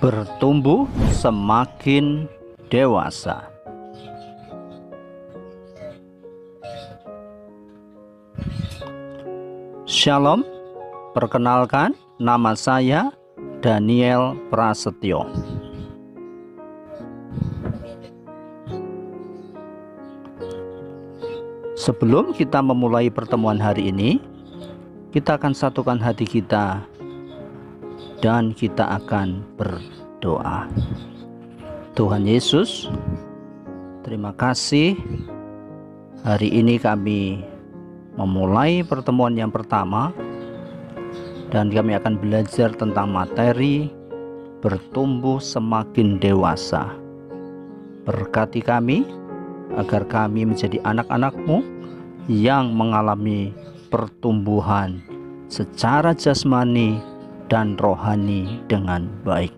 bertumbuh semakin dewasa. Shalom, perkenalkan nama saya Daniel Prasetyo. Sebelum kita memulai pertemuan hari ini, kita akan satukan hati kita dan kita akan berdoa. Tuhan Yesus, terima kasih hari ini kami memulai pertemuan yang pertama dan kami akan belajar tentang materi bertumbuh semakin dewasa. Berkati kami agar kami menjadi anak-anak-Mu yang mengalami pertumbuhan secara jasmani dan rohani dengan baik.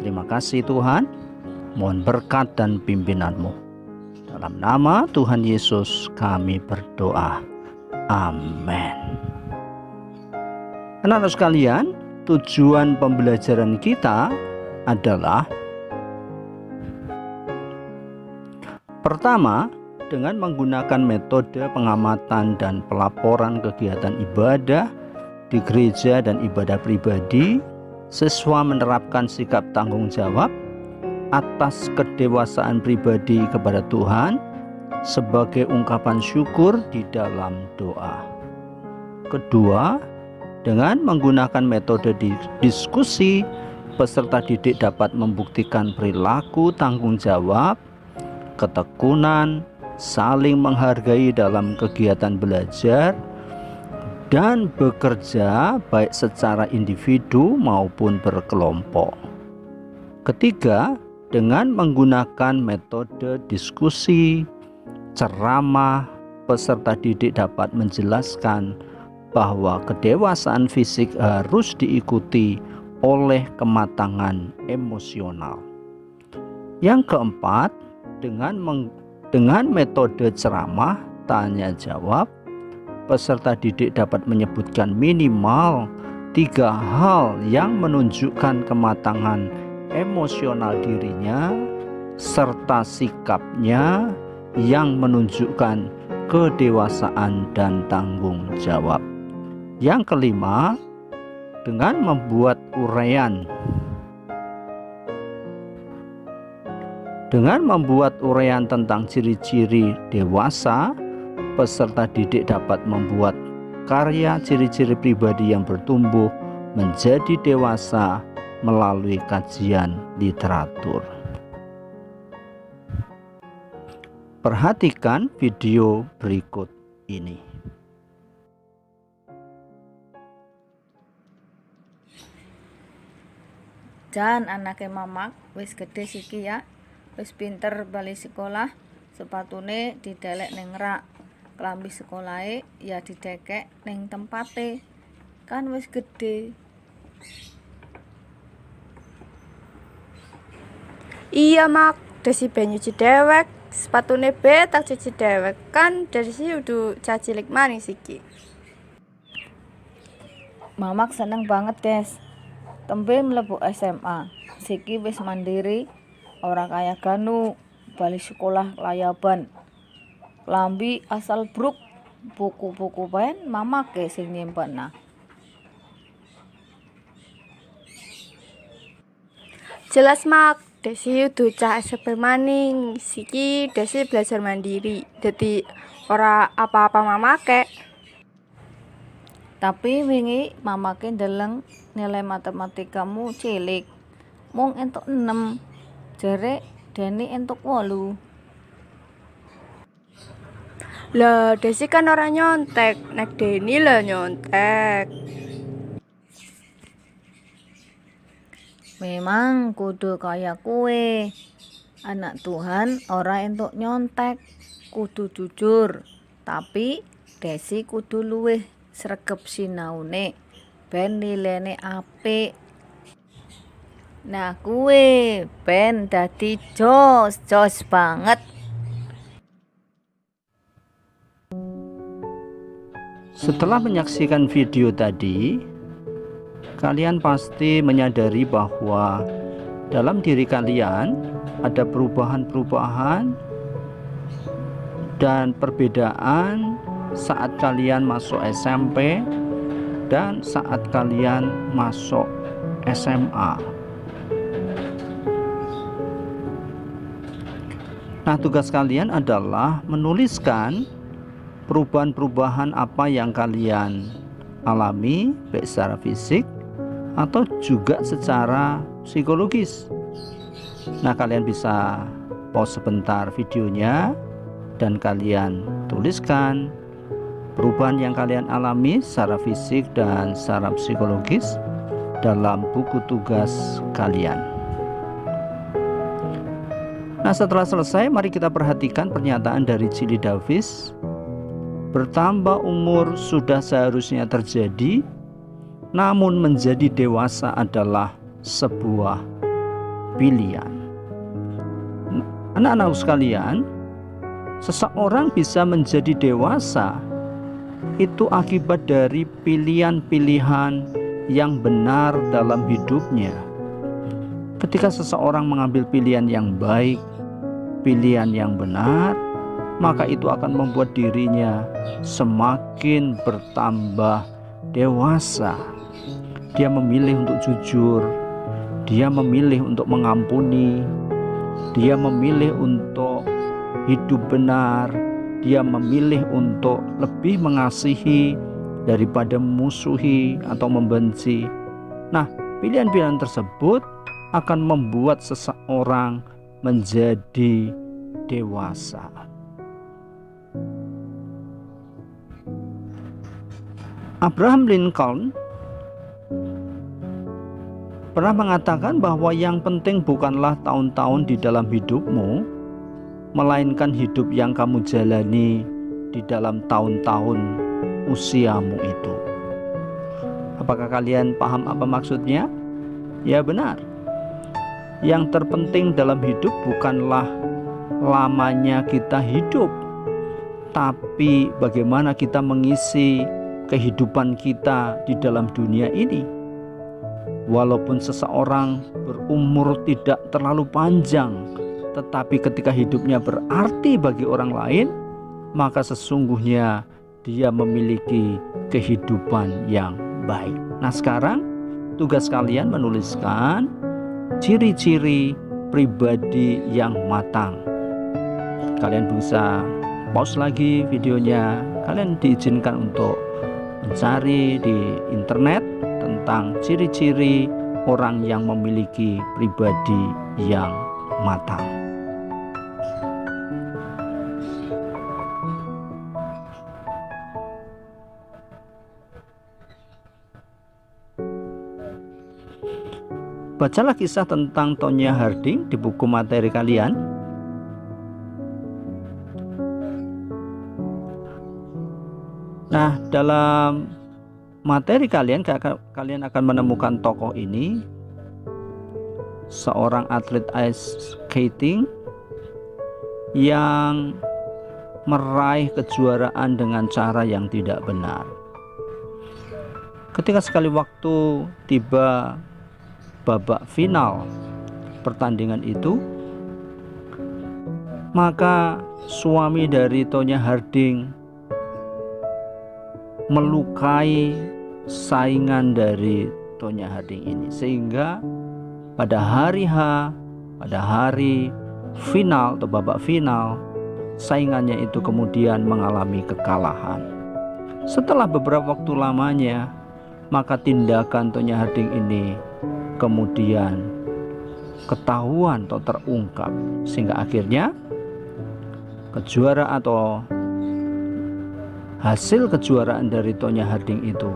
Terima kasih Tuhan, mohon berkat dan pimpinan-Mu. Dalam nama Tuhan Yesus kami berdoa. Amin. Anak-anak sekalian, tujuan pembelajaran kita adalah pertama, dengan menggunakan metode pengamatan dan pelaporan kegiatan ibadah di gereja dan ibadah pribadi, siswa menerapkan sikap tanggung jawab atas kedewasaan pribadi kepada Tuhan sebagai ungkapan syukur di dalam doa. Kedua, dengan menggunakan metode diskusi, peserta didik dapat membuktikan perilaku tanggung jawab, ketekunan, saling menghargai dalam kegiatan belajar, dan bekerja baik secara individu maupun berkelompok. Ketiga, dengan menggunakan metode diskusi, ceramah, peserta didik dapat menjelaskan bahwa kedewasaan fisik harus diikuti oleh kematangan emosional. Yang keempat, dengan metode ceramah tanya jawab, peserta didik dapat menyebutkan minimal 3 hal yang menunjukkan kematangan emosional dirinya serta sikapnya yang menunjukkan kedewasaan dan tanggung jawab. Yang kelima, dengan membuat uraian. Dengan membuat uraian tentang ciri-ciri dewasa, peserta didik dapat membuat karya ciri-ciri pribadi yang bertumbuh menjadi dewasa melalui kajian literatur. Perhatikan video berikut ini. Jan anake Mamak wis gede siki ya. Wis pinter bali sekolah, sepatune didelek ning rak. Klambi sekolahe ya didekek ning tempate. Kan wis gede. Iya Mak, desi ben nyuci dewek, sepatune be tak cuci dewek. Kan dari sini udah cacilik manis iki. Mamak seneng banget, Des. Tembe mlebu SMA. Siki wis mandiri, ora kaya Ganu, bali sekolah layaban. Klambi asal bruk, buku-buku pen mamake sing nyimpen. Jelas Mak, desi udah cah SMP maning. Siki desi belajar mandiri, jadi ora apa-apa mamake. Tapi wingi mamake ndeleng nilai matematikamu cilik. Mung entuk 6. Jere Deni entuk 8. Lah, desi kan ora nyontek, nek Deni lah nyontek. Memang kudu kaya kue. Anak Tuhan ora entuk nyontek, kudu jujur. Tapi Desi kudu luwih sregep sinaune ben nilene apik. Nah kue ben dadi jos banget. Setelah menyaksikan video tadi, kalian pasti menyadari bahwa dalam diri kalian ada perubahan-perubahan dan perbedaan saat kalian masuk SMP dan saat kalian masuk SMA. Nah, tugas kalian adalah menuliskan perubahan-perubahan apa yang kalian alami, baik secara fisik atau juga secara psikologis. Nah, kalian bisa pause sebentar videonya dan kalian tuliskan perubahan yang kalian alami secara fisik dan secara psikologis dalam buku tugas kalian. Nah, setelah selesai, mari kita perhatikan pernyataan dari Chili Davis. Bertambah umur sudah seharusnya terjadi, namun menjadi dewasa adalah sebuah pilihan. Anak-anak sekalian, seseorang bisa menjadi dewasa itu akibat dari pilihan-pilihan yang benar dalam hidupnya. Ketika seseorang mengambil pilihan yang baik, pilihan yang benar, maka itu akan membuat dirinya semakin bertambah dewasa. Dia memilih untuk jujur, dia memilih untuk mengampuni, dia memilih untuk hidup benar, dia memilih untuk lebih mengasihi daripada memusuhi atau membenci. Nah, pilihan-pilihan tersebut akan membuat seseorang menjadi dewasa. Abraham Lincoln pernah mengatakan bahwa yang penting bukanlah tahun-tahun di dalam hidupmu, melainkan hidup yang kamu jalani di dalam tahun-tahun usiamu itu. Apakah kalian paham apa maksudnya? Ya, benar. Yang terpenting dalam hidup bukanlah lamanya kita hidup, tapi bagaimana kita mengisi kehidupan kita di dalam dunia ini. Walaupun seseorang berumur tidak terlalu panjang, tetapi ketika hidupnya berarti bagi orang lain, maka sesungguhnya dia memiliki kehidupan yang baik. Nah, sekarang tugas kalian menuliskan ciri-ciri pribadi yang matang. Kalian bisa pause lagi videonya. Kalian diizinkan untuk mencari di internet tentang ciri-ciri orang yang memiliki pribadi yang matang. Bacalah kisah tentang Tonya Harding di buku materi kalian. Nah, dalam materi kalian akan menemukan tokoh ini, seorang atlet ice skating yang meraih kejuaraan dengan cara yang tidak benar. Ketika sekali waktu tiba babak final pertandingan itu, maka suami dari Tonya Harding melukai saingan dari Tonya Harding ini, sehingga pada hari H, pada hari final atau babak final, saingannya itu kemudian mengalami kekalahan. Setelah beberapa waktu lamanya, maka tindakan Tonya Harding ini kemudian ketahuan atau terungkap, sehingga akhirnya kejuaraan atau hasil kejuaraan dari Tonya Harding itu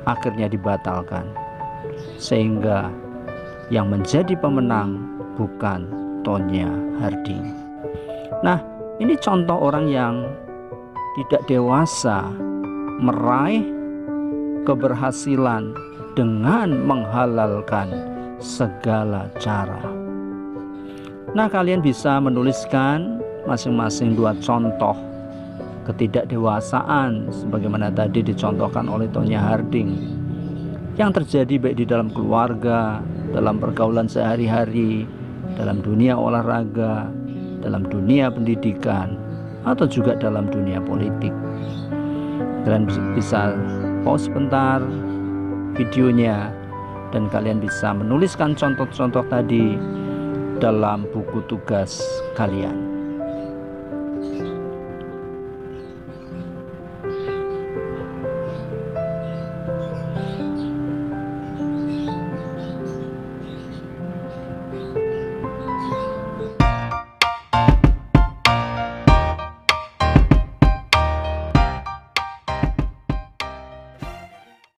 akhirnya dibatalkan, sehingga yang menjadi pemenang bukan Tonya Harding. Nah, ini contoh orang yang tidak dewasa meraih keberhasilan dengan menghalalkan segala cara. Nah, kalian bisa menuliskan masing-masing 2 contoh ketidakdewasaan sebagaimana tadi dicontohkan oleh Tonya Harding yang terjadi baik di dalam keluarga, dalam pergaulan sehari-hari, dalam dunia olahraga, dalam dunia pendidikan, atau juga dalam dunia politik. Kalian bisa pause sebentar videonya dan kalian bisa menuliskan contoh-contoh tadi dalam buku tugas kalian.